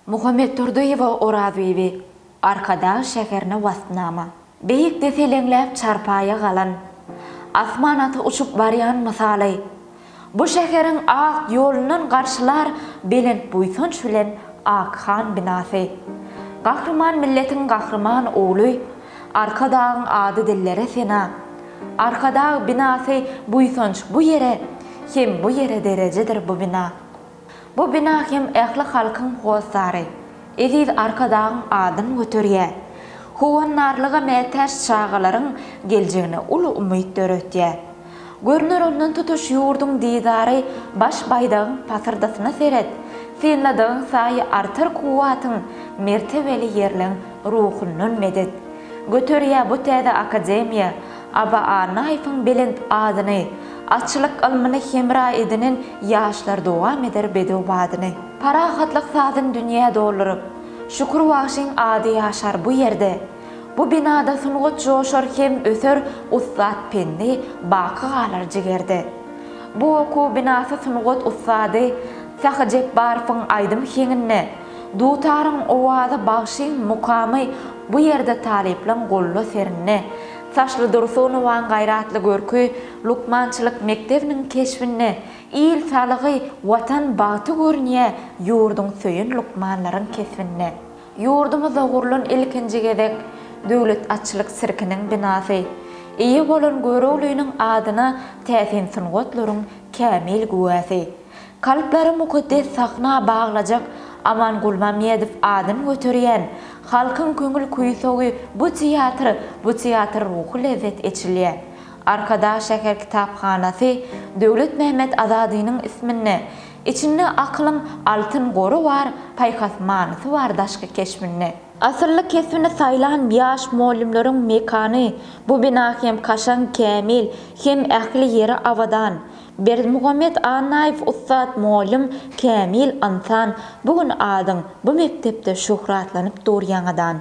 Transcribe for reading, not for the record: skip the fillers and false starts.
Muhammed Turduyewa Oraziyewi arkada şekerine vastnama. Beyik deselenlep çarpaya galan. Asmanatı uçup baryan misalay. Bu şekerin ak yolunun karşılar belent buyson şülen ak han binası. Kahraman milletin kahraman oğlu. Arkadağın adı dillere sena. Arkadağ binası buysonç bu yere. Hem bu yere derecedir bu bina. Bu bina hem ehli halkın hosarı. Ediz arkadağın adın götürüye. Huvan narlığa meteş çağaların geleceğine ulu umut dörötye. Görünür onun tutuş yurdun didarı baş baydağın pasırdasına seret. Senladığın sayı artır kuvatın mertebeli yerlin ruhunun medet. Götürüye bu tədə akademiya, aba anayfın belent adını, açılık almını hemra edinin yaşlar devam eder bedubadını. Parahatlık sazın dünya doldurup, şükür vaxşin adı yaşar bu yerde. Bu binada sunğut joşar hem ösür ustad penni bakı galar jigerde. Bu oku binası sunğut ustadı, Sahacep barfın aydım heninne. Dutarın ovaza bağışın mukamı bu yerde taliplan gollu serinne. Saçlı dursunu van gayratlı görkü, lukmançılık mektebinin keşfinne, il salığı vatan batı görünye, yurdun söyün lukmanların kesfinne. Yurdumuzda gurlun ilkinci gedek, dövlet açılık sirkinin binası. İyi bolun görüğlüğünün adına təsin sunğutların kamil güvəsi. Kalpları mukaddes sakna bağlacak aman gulmam yedif adın götürüyen halkın köngül kuysoğu bu tiyatr ruhu lezzet içiliye. Arkada Şeker Kitaphanası Dövlet Mehmet Azadi'nin isminne içinde aklın altın goru var paykasmanısı var daşkı keşfinne. Asırlık kesfini sayılan yaş molimlerin mekanı bu bina hem kaşan kamil hem ehli yeri avadan. Bermuhammed Anayf ustad molim kamil ansan bugün adın bu mektepte şuhratlanıp dur yanadan.